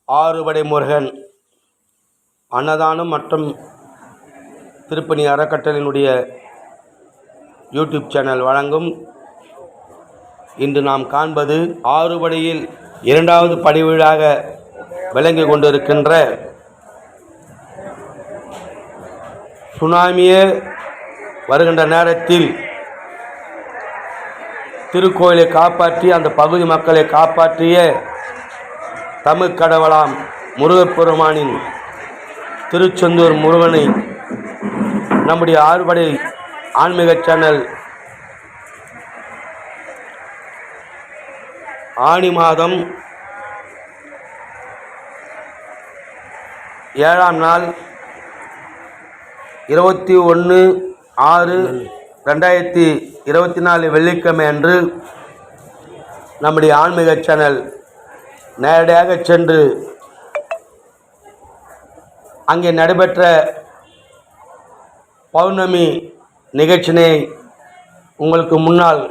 ஆறுபடை முருகன் அன்னதானம் மற்றும் திருப்பணி அறக்கட்டளையினுடைய யூடியூப் சேனல் வழங்கும் இன்று நாம் காண்பது ஆறுபடையில் இரண்டாவது படிவீடாக விளங்கி கொண்டிருக்கின்ற சுனாமியே வருகின்ற நேரத்தில் திருக்கோயிலை காப்பாற்றி அந்த பகுதி மக்களை காப்பாற்றிய தமிழ் கடவுளாம் முருகப்பெருமானின் திருச்செந்தூர் முருகனை நம்முடைய ஆறுபடை ஆன்மீக சேனல் ஆனி மாதம் 7ஆம் நாள் 21/6/2024 வெள்ளிக்கிழமை அன்று நம்முடைய ஆன்மீக சேனல் நேரடியாக சென்று அங்கே நடைபெற்ற பௌர்ணமி நிகழ்ச்சியை உங்களுக்கு முன்னால்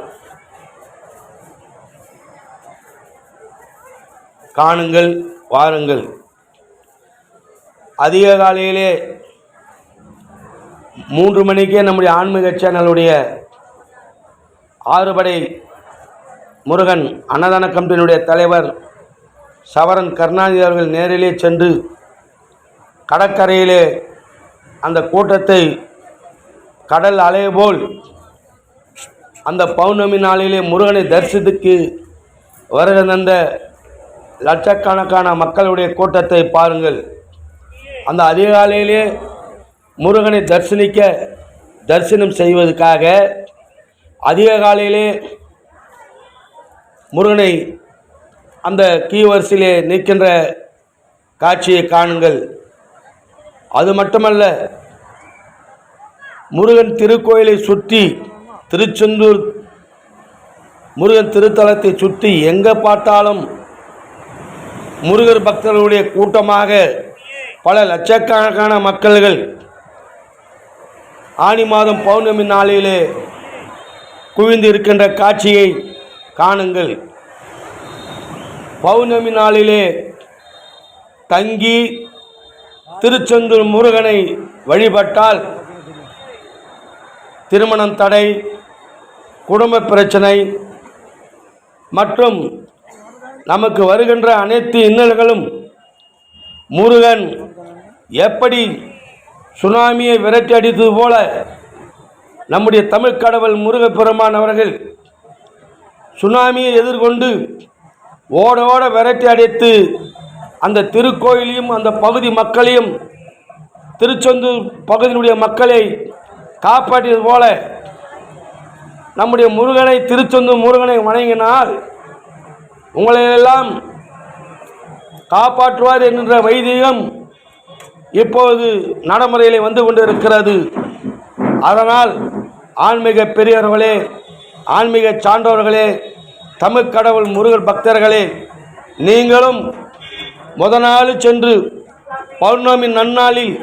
காணுங்கள், வாருங்கள். அதிக காலையிலே 3 மணிக்கே நம்முடைய ஆன்மீக சேனலுடைய ஆறுபடை முருகன் அன்னதான கமிட்டியினுடைய தலைவர் சவரன் கருணாநிதி அவர்கள் நேரிலே சென்று கடற்கரையிலே அந்த கூட்டத்தை கடல் அலை போல் அந்த பௌர்ணமி நாளிலே முருகனை தரிசனத்துக்கு வருகிற அந்த லட்சக்கணக்கான மக்களுடைய கூட்டத்தை பாருங்கள். அந்த அதிகாலையிலே முருகனை தரிசனம் செய்வதற்காக அதிக காலையிலே முருகனை அந்த கீவரிசையிலே நிற்கின்ற காட்சியை காணுங்கள். அது மட்டுமல்ல, முருகன் திருக்கோயிலை சுற்றி திருச்செந்தூர் முருகன் திருத்தலத்தை சுற்றி எங்கே பார்த்தாலும் முருகர் பக்தர்களுடைய கூட்டமாக பல லட்சக்கணக்கான மக்கள்கள் ஆனி மாதம் பௌர்ணமி நாளிலே குவிந்து இருக்கின்ற காட்சியை காணுங்கள். பௌர்ணமி நாளிலே தங்கி திருச்செந்தூர் முருகனை வழிபட்டால் திருமணம் தடை, குடும்ப பிரச்சனை மற்றும் நமக்கு வருகின்ற அனைத்து இன்னல்களும் முருகன் எப்படி சுனாமியை விரட்டி அடித்தது போல நம்முடைய தமிழ் கடவுள் முருகப்பெருமான் அவர்கள் சுனாமியை எதிர்கொண்டு ஓட ஓட விரட்டி அடித்து அந்த திருக்கோயிலையும் அந்த பகுதி மக்களையும் திருச்செந்தூர் பகுதியினுடைய மக்களை காப்பாற்றியது போல நம்முடைய முருகனை திருச்செந்தூர் முருகனை வணங்கினால் உங்களையெல்லாம் காப்பாற்றுவார் என்கின்ற வைதிகம் இப்போது நடைமுறையில் வந்து கொண்டிருக்கிறது. அதனால் ஆன்மீக பெரியவர்களே, ஆன்மீக சான்றோர்களே, தமிழ் கடவுள் முருகர் பக்தர்களே, நீங்களும் முதல் சென்று பௌர்ணமி நன்னாளில்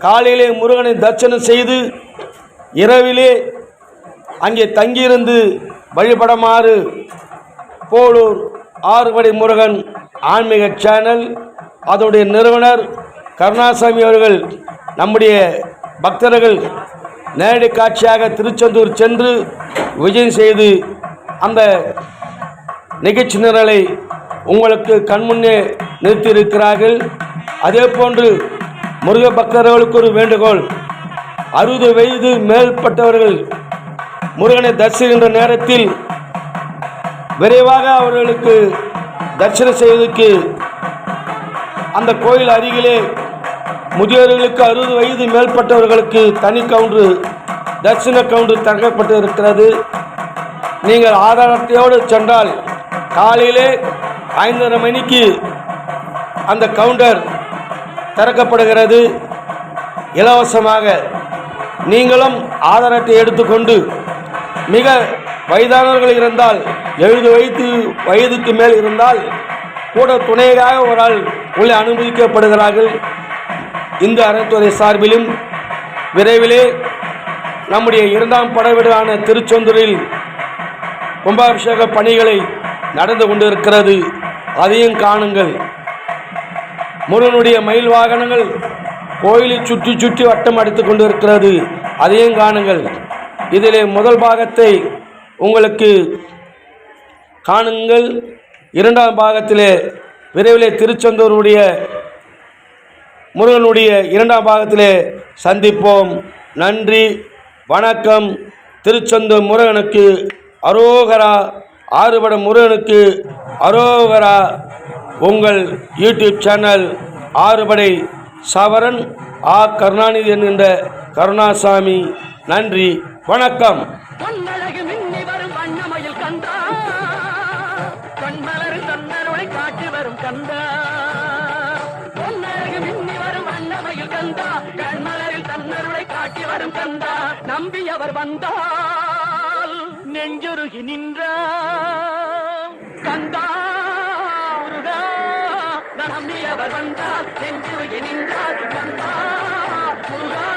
காலையிலே முருகனை தரிசனம் செய்து இரவிலே அங்கே தங்கியிருந்து வழிபடுமாறு போலூர் ஆறுபடை முருகன் ஆன்மீக சேனல் அதோடைய நிறுவனர் கருணாசாமி அவர்கள் நம்முடைய பக்தர்கள் நேரடி காட்சியாக திருச்செந்தூர் சென்று விஜயம் செய்து அந்த நிகழ்ச்சி நிரலை உங்களுக்கு கண்முன்னே நிறுத்தியிருக்கிறார்கள். அதே போன்று முருக பக்தர்களுக்கு ஒரு வேண்டுகோள், 60 வயது மேற்பட்டவர்கள் முருகனை தரிசிக்கின்ற நேரத்தில் விரைவாக அவர்களுக்கு தரிசனம் செய்வதற்கு அந்த கோயில் அருகிலே முதியோர்களுக்கு 60 வயது மேற்பட்டவர்களுக்கு தனி கவுண்டர் தரிசன கவுண்டர் திறக்கப்பட்டு இருக்கிறது. நீங்கள் ஆதார் அட்டையோடு சென்றால் காலையிலே 5:30 மணிக்கு அந்த கவுண்டர் திறக்கப்படுகிறது. இலவசமாக நீங்களும் ஆதார் அட்டை எடுத்துக்கொண்டு, மிக வயதானவர்கள் இருந்தால் 70 வயதுக்கு மேல் இருந்தால் கூட துணையாக ஒரு ஆள் உள்ளே அனுமதிக்கப்படுகிறார்கள். இந்த அறத்துறை சார்பிலும் விரைவிலே நம்முடைய 2ஆம் படைவீடான திருச்செந்தூரில் கும்பாபிஷேக பணிகளை நடந்து கொண்டிருக்கிறது. அதையும் காணுங்கள். முருகனுடைய மயில் வாகனங்கள் கோயிலை சுற்றி சுற்றி வட்டம் அடித்து கொண்டு இருக்கிறது. அதையும் காணுங்கள். இதிலே முதல் பாகத்தை உங்களுக்கு காணுங்கள். இரண்டாம் பாகத்திலே விரைவிலே திருச்செந்தூருடைய முருகனுடைய இரண்டாம் பாகத்திலே சந்திப்போம். நன்றி, வணக்கம். திருச்செந்தூர் முருகனுக்கு அரோகரா, ஆறுபட முருகனுக்கு அரோகரா. உங்கள் யூடியூப் சேனல் ஆறுபடை சவரன் ஆ. கருணாநிதி என்கின்ற கருணாசாமி. நன்றி, வணக்கம். நம்பியவர் வந்தால் நெஞ்சுருகி நின்றார் கந்தா முருகா. நம்பியவர் வந்தால் நெஞ்சுருகி நின்றார் கந்தா முருகா.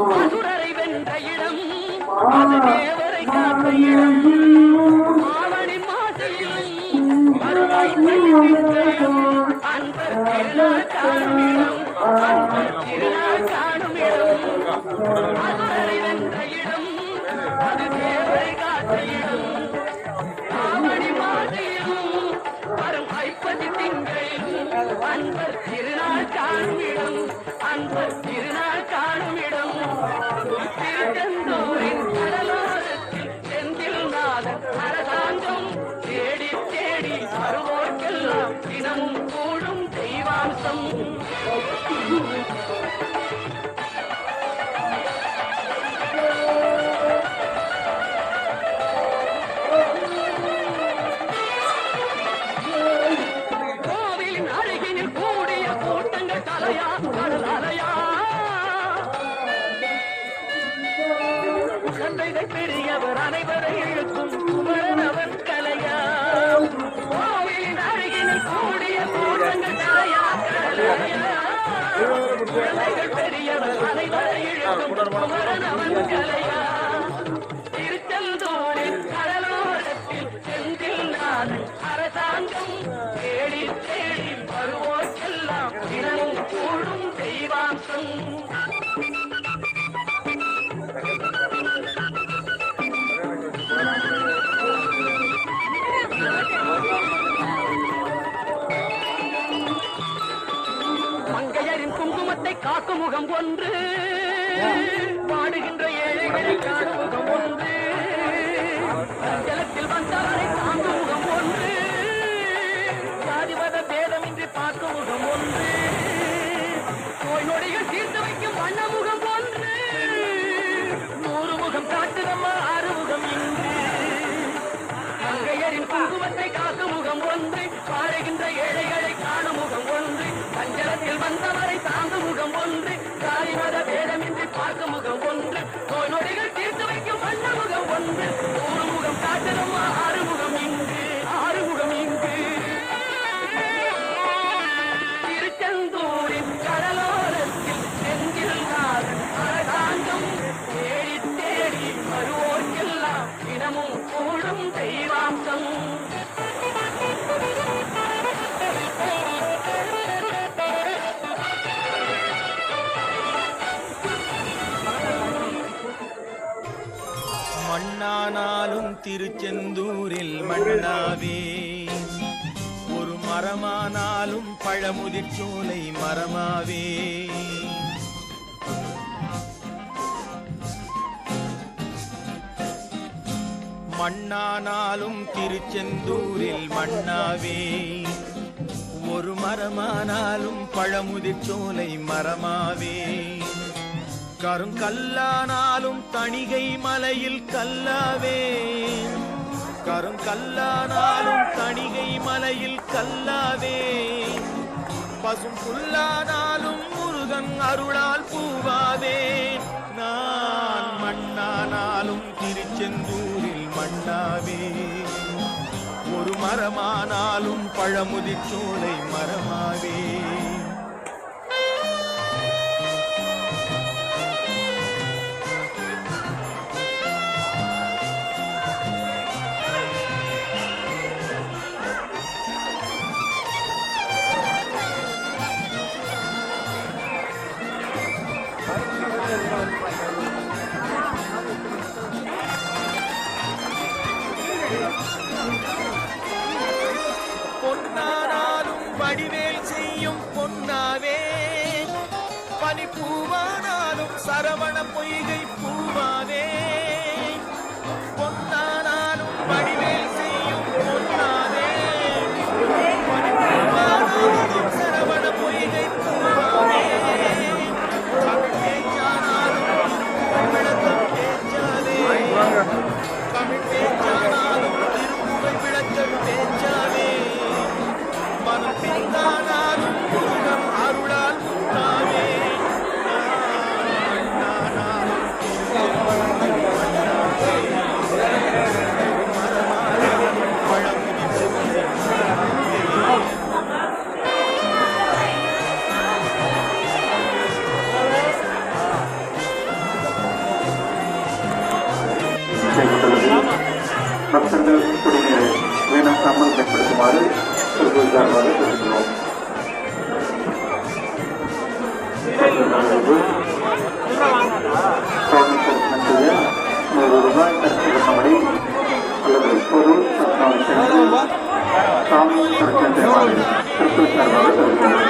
மதுரை வென்ற இடம் அது தேவரை காத்த இடம். மாவடி மாசையில் வருவாய் அன்பர் திருநாள் காணும் இடம். அன்பர் திருநாள் காணும் இடம். மதுரை வென்ற இடம் அது தேவரை காத்த இடம். மாவடி மாசையில் வரும் ஐப்பதி திங்களில் அன்பர் திருநாள் காணும் இடம். அன்பர் திருநாள் காணும் இடம். திருச்செந்தூரின் கடலோரத்தில் செந்தில் நாதன் அரசாங்கம் தேடி தேடி வருவோர்க்கெல்லாம் தினமும் கூடும் தெய்வாம்சம். கோவிலின் அழகினில் கூடிய கூட்டங்கள் தலையா கடலையா. சந்தைகள் பெரியவர் அனைவரை இழுக்கும் குமரனவன் கலையா. கோவிலின் அருகினில் கூடிய கூட்டங்கள் தலையா கடலையா. சந்தைகள் பெரியவர் அனைவரை இழுக்கும் குமரனவன் கலையா. திருச்செந்தூரின் கடலோரத்தில் செந்தில் நாதன் அரசாங்கம் தேடி தேடி வருவோர்க்கெல்லாம் தினமும் கூடும் தெய்வாம்சம். மங்கையரின் குங்குமத்தை காக்கும் முகம் ஒன்று, பாடுகின்ற ஏழைகளை காணும் முகம் ஒன்று, ஜலத்தில் வந்தவரை தாங்கும் முகம் ஒன்று, ஜாதிமத பேதமின்றி பார்க்கும் முகம் ஒன்று, நோய் நொடிகள் தீர்த்து வைக்கும் வண்ண முகம் ஒன்று, 100 முகம் காட்டுதம்மா 6 முகம் இன்று. மங்கையரின் குங்குமத்தை காக்கும் முகம் ஒன்று, பாடுகின்ற ஏழைகளை காணும் முகம் ஒன்று, சஞ்சலத்தில் வந்தவரை தாங்கும் திருச்செந்தூரில் மண்ணாவே ஒரு மரமானாலும் பழமுதிர் சோலை மரமாவே மண்ணானாலும் திருச்செந்தூரில் மண்ணாவே ஒரு மரமானாலும் பழமுதிர் சோலை மரமாவே கருங்கல்லானாலும் தணிகை மலையில் கல்லாவே கருங்கல்லானாலும் தணிகை மலையில் கல்லாவே பசும் புல்லானாலும் முருகன் அருளால் பூவாவே நான் மண்ணானாலும் திருச்செந்தூரில் மண்ணாவே ஒரு மரமானாலும் பழமுதிர் சோலை மரமாவே பொன்னானாலும் வடிவேல் செய்யும் பொன்னாவே பனிப்பூவானாலும் சரவண பொய்கை பூவாவே பொன்னானாலும் வடிவேல் செய்யும் பொன்னாவே பனிப்பூவானாலும் சரவண பொய்கை பூவாவே தமிழ் பேச்சானாலும் விளக்கம் பேச்சாவே தமிழ் பேச்சானாலும் திருப்புகழ் விளக்கம் பேச்சாவே மனம் பின்னானாலும் முருகன் அருளால் முன்னாவே பக்தர்கள் குடிநீரை வீணாக்காமல் பயன்படுத்துமாறு சார்பாக தெரிவிக்கிறோம். சுவாமி தரிசனம் செய்ய ₹100 தரிசனப்படி அல்லது பொருள் சாமி தரிசனம் செய்வார்கள் திருப்பூர் சார்பாக தெரிவிக்கிறோம்.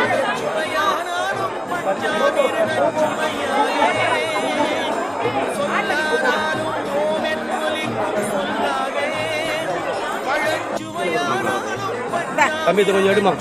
தம்பி கொஞ்சம் எடுமா.